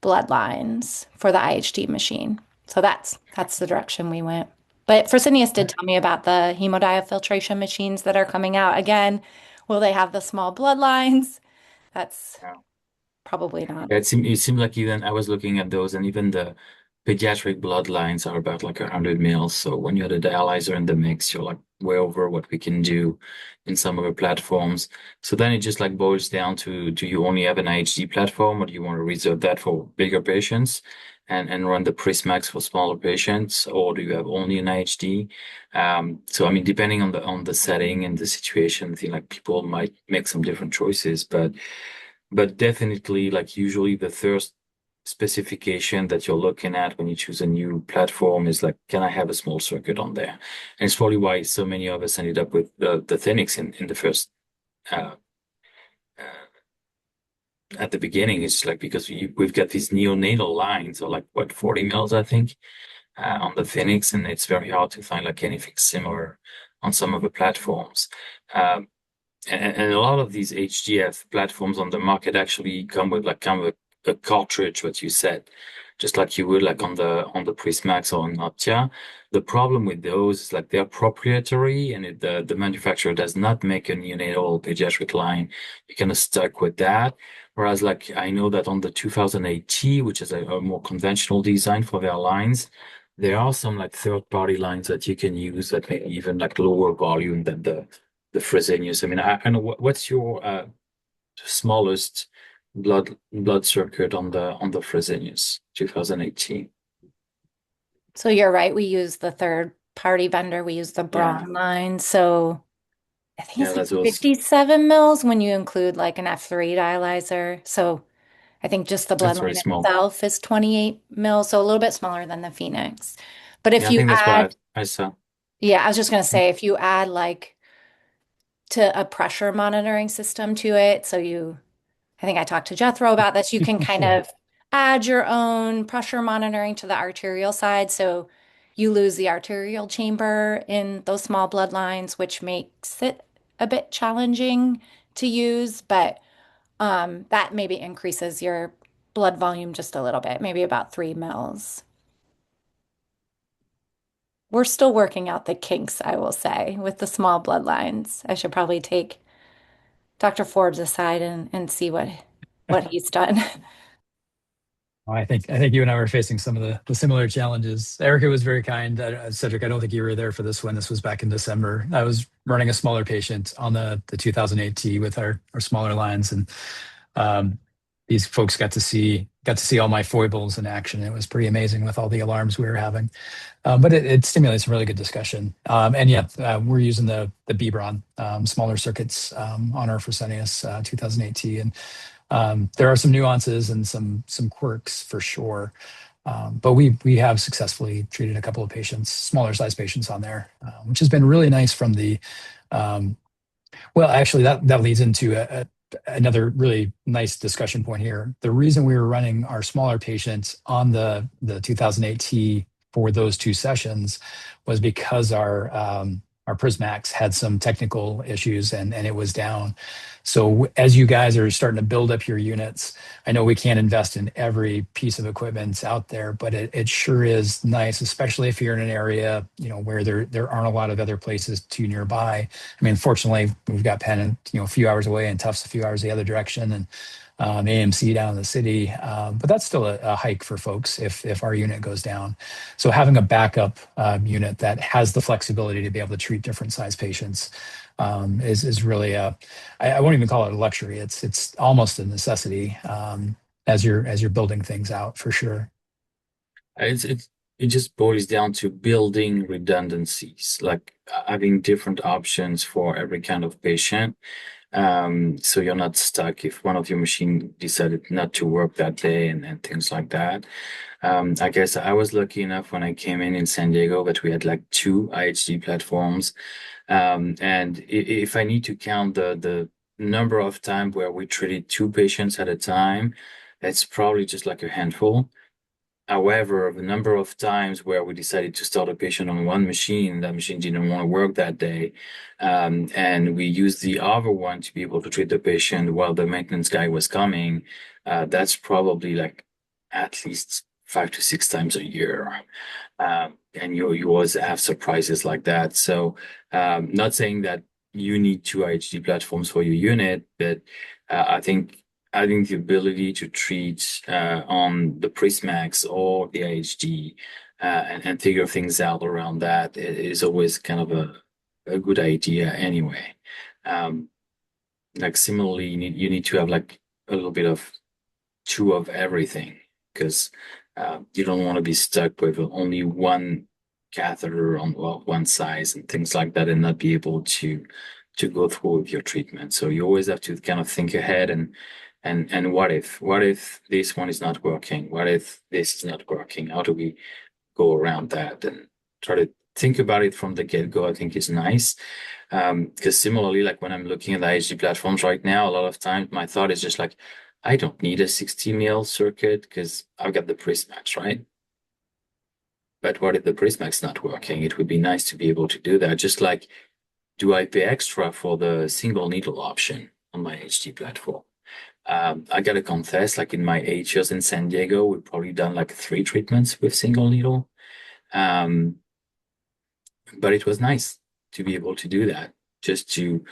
bloodlines for the IHD machine. So that's the direction we went. But Fresenius did tell me about the hemodiafiltration machines that are coming out. Again, will they have the small bloodlines? That's yeah. probably not. Yeah, it seemed like even I was looking at those, and even the pediatric bloodlines are about like 100 mils. So when you had a dialyzer in the mix, you're like way over what we can do in some of the platforms. So then it just like boils down to do you only have an IHD platform, or do you want to reserve that for bigger patients and run the Prismax for smaller patients, or do you have only an IHD? So I mean, depending on the setting and the situation, I think like people might make some different choices, but definitely like usually the first specification that you're looking at when you choose a new platform is like, can I have a small circuit on there? And it's probably why so many of us ended up with the Thinix in the first uh, at the beginning. It's like because we've got these neonatal lines, or like what 40 mils I think on the Thinix, and it's very hard to find like anything similar on some of the platforms. And a lot of these HDF platforms on the market actually come with like kind of a cartridge, what you said. just like you would like on the Prismax or on Optia. The problem with those is like they're proprietary, and the manufacturer does not make a neonatal pediatric line. You're kind of stuck with that. Whereas like I know that on the 2008T, which is a more conventional design for their lines, there are some like third-party lines that you can use that may even like lower volume than the Fresenius. I mean, I know what's your smallest blood circuit on the Fresenius 2018. So you're right. We use the third party vendor. We use the Braun line. So I think Yeah, it's like that was 57 mils when you include like an F3 dialyzer. So I think just the blood that's very line small. itself is 28 mils, so a little bit smaller than the Phoenix. But if Yeah, I you think that's add, what I saw. yeah, I was just going to say, if you add like to a pressure monitoring system to it, so you, I think I talked to Jethro about this, you can kind Yeah. of add your own pressure monitoring to the arterial side. So you lose the arterial chamber in those small blood lines, which makes it a bit challenging to use, but that maybe increases your blood volume just a little bit, maybe about 3 mils. We're still working out the kinks, I will say, with the small blood lines. I should probably take Dr. Forbes aside and see what he's done. I think you and I were facing some of the similar challenges. Erica was very kind. Cedric, I don't think you were there for this one. This was back in December. I was running a smaller patient on the 2008T with our smaller lines, and um, these folks got to see all my foibles in action. It was pretty amazing with all the alarms we were having. But it stimulates a really good discussion. And yeah, we're using the Bebron smaller circuits on our Fresenius 2008T, and there are some nuances and some quirks for sure. But we have successfully treated a couple of patients, smaller size patients on there, which has been really nice from the well, actually, that leads into another really nice discussion point here. The reason we were running our smaller patients on the 2008T for those two sessions was because our Prismax had some technical issues and it was down. So as you guys are starting to build up your units, I know we can't invest in every piece of equipment out there, but it sure is nice, especially if you're in an area, where there aren't a lot of other places too nearby. I mean, fortunately, we've got Penn, a few hours away, and Tufts a few hours the other direction, and AMC down in the city. But that's still a hike for folks if our unit goes down. So having a backup unit that has the flexibility to be able to treat different size patients is really I won't even call it a luxury. It's almost a necessity as you're building things out for sure. It just boils down to building redundancies, like having different options for every kind of patient. So you're not stuck if one of your machine decided not to work that day and things like that. I guess I was lucky enough when I came in San Diego that we had like 2 IHD platforms. And if I need to count the number of times where we treated 2 patients at a time, it's probably just like a handful. However, the number of times where we decided to start a patient on one machine, that machine didn't want to work that day, and we used the other one to be able to treat the patient while the maintenance guy was coming, that's probably like at least 5 to 6 times a year. And you always have surprises like that. So, not saying that you need 2 IHD platforms for your unit, but I think the ability to treat on the Prismax or the IHD and figure things out around that is always kind of a good idea anyway. Like similarly, you need to have like a little bit of 2 of everything, because you don't want to be stuck with only one catheter on one size and things like that and not be able to go through with your treatment. So you always have to kind of think ahead and what if this one is not working? What if this is not working? How do we go around that and try to think about it from the get-go? I think is nice. Because similarly, like when I'm looking at the IHD platforms right now, a lot of times my thought is just like, I don't need a 60 mil circuit because I've got the Prismax, right? But what if the Prismax not working? It would be nice to be able to do that. Just like, do I pay extra for the single needle option on my HD platform? I gotta confess, like in my 8 years in San Diego, we've probably done like 3 treatments with single needle. But it was nice to be able to do that, just to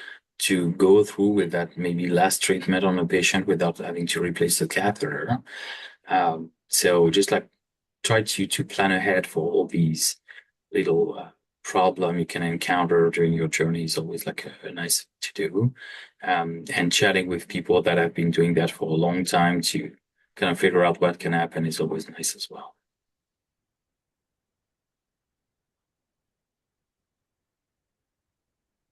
go through with that maybe last treatment on a patient without having to replace the catheter. So just like try to plan ahead for all these little problem you can encounter during your journey is always like a nice to do. And chatting with people that have been doing that for a long time to kind of figure out what can happen is always nice as well.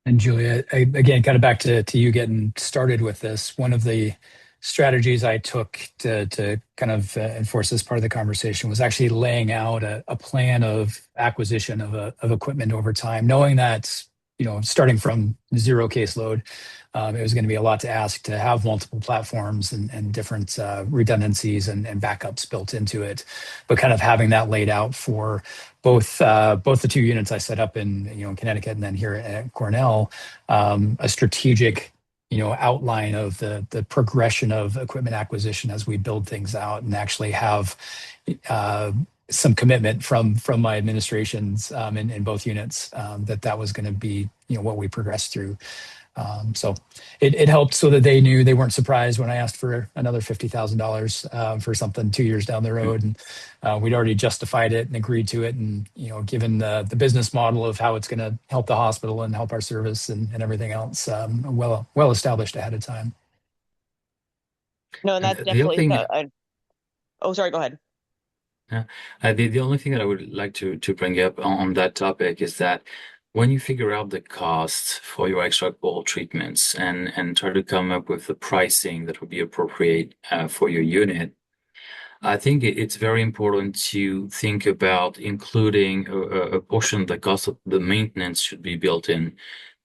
And Julia, again, kind of back to you getting started with this. One of the strategies I took to kind of enforce this part of the conversation was actually laying out a plan of acquisition of equipment over time, knowing that, starting from zero caseload, it was going to be a lot to ask to have multiple platforms and different redundancies and backups built into it, but kind of having that laid out for both the two units I set up in Connecticut and then here at Cornell, a strategic outline of the progression of equipment acquisition as we build things out, and actually have some commitment from my administrations in both units that was going to be what we progressed through. So it helped so that they knew, they weren't surprised when I asked for another $50,000 for something 2 years down the road, and we'd already justified it and agreed to it, and given the business model of how it's going to help the hospital and help our service and everything else, well established ahead of time. No, and that's The definitely thing, oh, sorry, go ahead. the only thing that I would like to bring up on that topic is that when you figure out the cost for your extracorporeal treatments and try to come up with the pricing that would be appropriate for your unit, I think it's very important to think about including a portion of the cost of the maintenance should be built in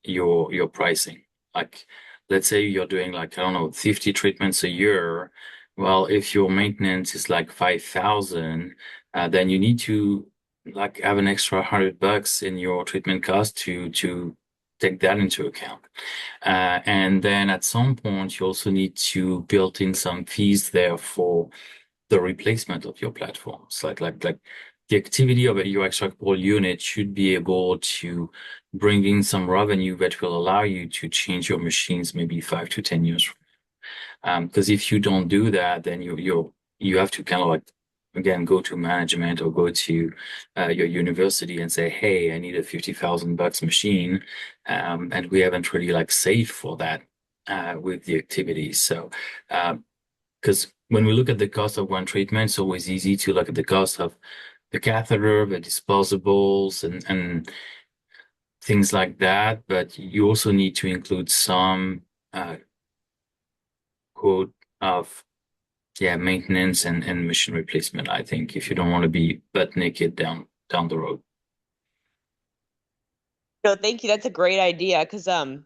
your pricing. Like, let's say you're doing like, I don't know, 50 treatments a year. Well, if your maintenance is like 5,000, then you need to like have an extra $100 in your treatment cost to take that into account. And then at some point, you also need to build in some fees there for the replacement of your platforms. Like the activity of your extracorporeal unit should be able to bring in some revenue that will allow you to change your machines maybe 5 to 10 years from now. Because if you don't do that, then you have to kind of like, again, go to management or go to your university and say, hey, I need a $50,000 machine. And we haven't really like saved for that with the activities. So, because when we look at the cost of one treatment, it's always easy to look at the cost of the catheter, the disposables, and things like that. But you also need to include some quote of maintenance and machine replacement, I think, if you don't want to be butt naked down the road. No, thank you. That's a great idea because I'm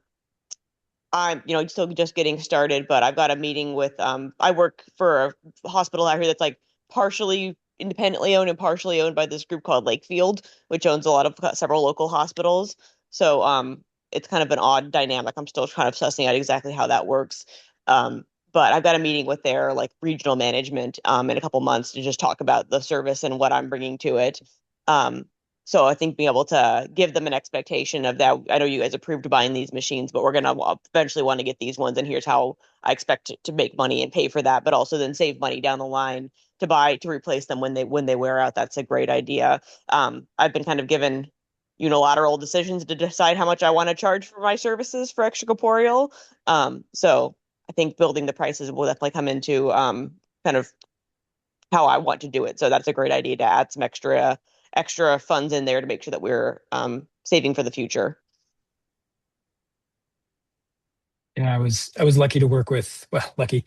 still just getting started, but I've got a meeting with I work for a hospital out here that's like partially independently owned and partially owned by this group called Lakefield, which owns a lot of several local hospitals. So it's kind of an odd dynamic. I'm still kind of sussing out exactly how that works. But I've got a meeting with their like regional management in a couple months to just talk about the service and what I'm bringing to it. So I think being able to give them an expectation of that. I know you guys approved buying these machines, but we're going to eventually want to get these ones. And here's how I expect to make money and pay for that, but also then save money down the line to replace them when they wear out. That's a great idea. I've been kind of given unilateral decisions to decide how much I want to charge for my services for extracorporeal. So I think building the prices will definitely come into kind of how I want to do it. So that's a great idea to add some extra funds in there to make sure that we're saving for the future. Yeah, I was lucky to work with, well, lucky.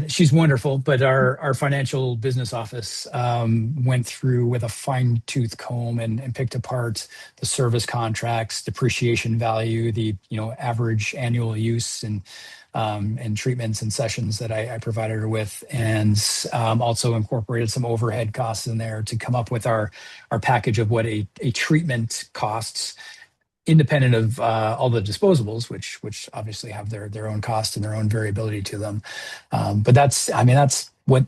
She's wonderful, but our financial business office went through with a fine tooth comb and picked apart the service contracts, depreciation value, the average annual use and treatments and sessions that I provided her with, and also incorporated some overhead costs in there to come up with our package of what a treatment costs. independent of all the disposables, which obviously have their own cost and their own variability to them. But that's what,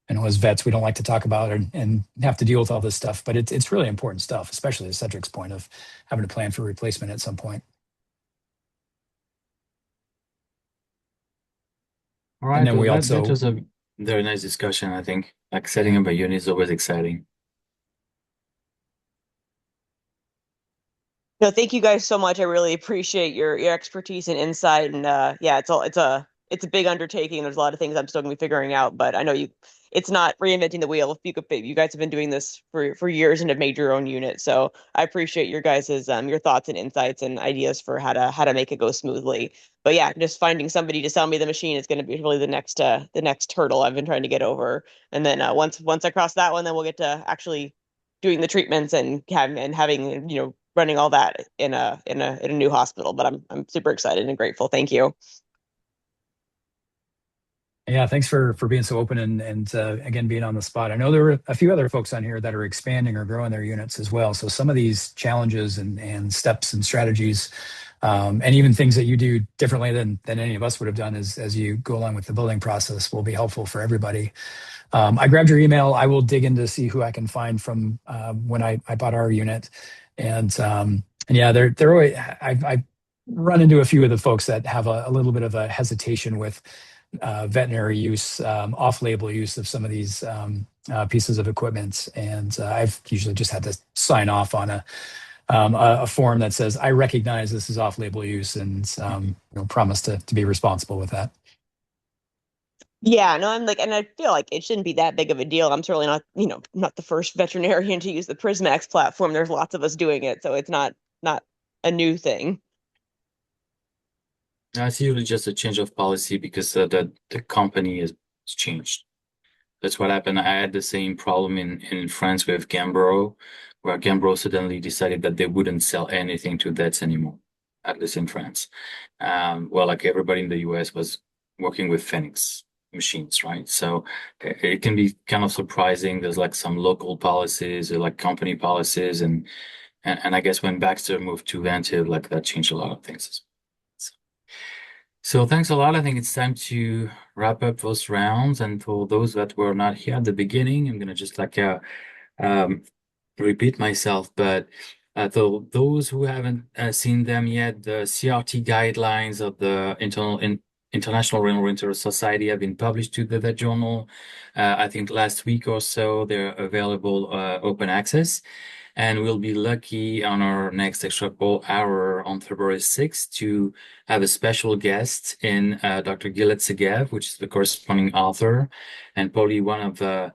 as vets, we don't like to talk about and have to deal with all this stuff, but it's really important stuff, especially to Cedric's point of having to plan for replacement at some point. All right. And then Well, we that also, was a very nice discussion, I think. Like setting up a unit is always exciting. No, thank you guys so much. I really appreciate your expertise and insight. And yeah, it's a big undertaking. There's a lot of things I'm still gonna be figuring out, but I know it's not reinventing the wheel. You guys have been doing this for years and have made your own unit. So I appreciate your guys's your thoughts and insights and ideas for how to make it go smoothly. But yeah, just finding somebody to sell me the machine is going to be really the next hurdle I've been trying to get over. And then once I cross that one, then we'll get to actually doing the treatments and having running all that in a new hospital. But I'm super excited and grateful. Thank you. yeah, thanks for being so open and again being on the spot. I know there were a few other folks on here that are expanding or growing their units as well. So some of these challenges and steps and strategies, and even things that you do differently than any of us would have done as you go along with the building process will be helpful for everybody. I grabbed your email. I will dig in to see who I can find from when I bought our unit, and yeah, they're always, I've run into a few of the folks that have a little bit of a hesitation with veterinary use, off-label use of some of these pieces of equipment, and I've usually just had to sign off on a form that says I recognize this is off-label use and promise to be responsible with that. Yeah, no, and I feel like it shouldn't be that big of a deal. I'm certainly not the first veterinarian to use the Prismax platform. There's lots of us doing it, so it's not a new thing. It's usually just a change of policy because the company has changed. That's what happened. I had the same problem in France with Gambro, where Gambro suddenly decided that they wouldn't sell anything to vets anymore, at least in France. Well, like everybody in the US was working with Phoenix machines, right? So it can be kind of surprising. There's like some local policies or like company policies, and I guess when Baxter moved to Ventive, like that changed a lot of things. So thanks a lot. I think it's time to wrap up those rounds. And for those that were not here at the beginning, I'm gonna just like repeat myself. But for those who haven't seen them yet, the CRT guidelines of the International Renal Renter Society have been published to the Vet Journal. I think last week or so. They're available open access. And we'll be lucky on our next Extracorporeal Hour on February 6th to have a special guest in Dr. Gilad Segev, which is the corresponding author and probably one of the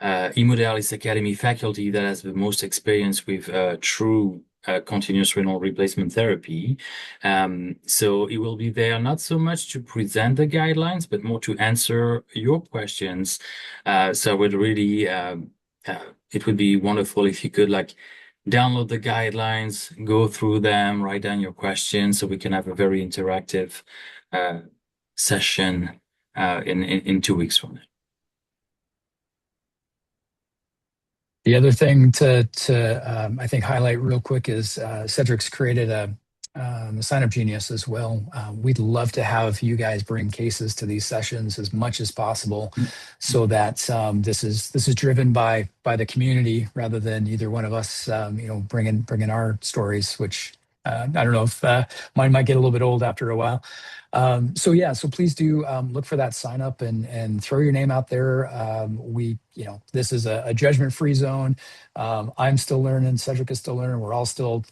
Hemodialysis Academy faculty that has the most experience with true continuous renal replacement therapy. So he will be there not so much to present the guidelines, but more to answer your questions. So I would really it would be wonderful if you could like download the guidelines, go through them, write down your questions so we can have a very interactive session in 2 weeks from now. The other thing to I think highlight real quick is Cedric's created a Sign Up Genius as well. We'd love to have you guys bring cases to these sessions as much as possible, so that this is driven by the community rather than either one of us, bringing our stories, which I don't know if mine might get a little bit old after a while. So please do look for that sign up and throw your name out there. This is a judgment-free zone. I'm still learning. Cedric is still learning. We're all still,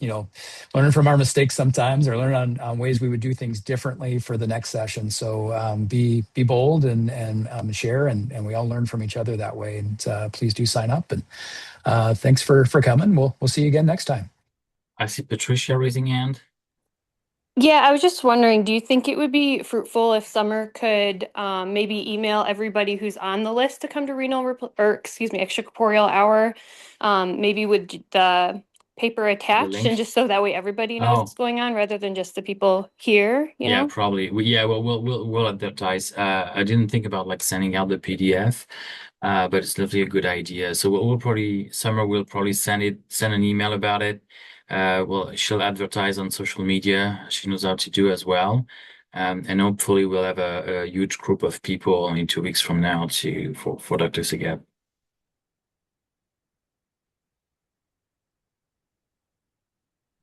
learning from our mistakes sometimes, or learn on ways we would do things differently for the next session. So be bold and share, and we all learn from each other that way. And please do sign up. And thanks for coming. We'll see you again next time. I see Patricia raising hand. Yeah, I was just wondering, do you think it would be fruitful if Summer could maybe email everybody who's on the list to come to Extracorporeal Hour, maybe with the paper attached, link? and just so that way everybody knows what's going on rather than just the people here, you know? Probably. Well, we'll advertise. I didn't think about like sending out the PDF, but it's definitely a good idea. So Summer will probably send an email about it. well, she'll advertise on social media. She knows how to do as well. And hopefully we'll have a huge group of people in 2 weeks from now for Dr. Sigab.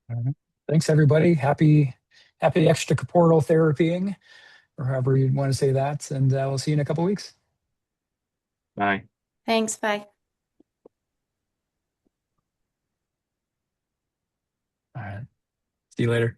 All right. Thanks, everybody. Happy extracorporeal therapying, or however you want to say that. And we'll see you in a couple of weeks. Bye. Thanks, bye. All right. See you later.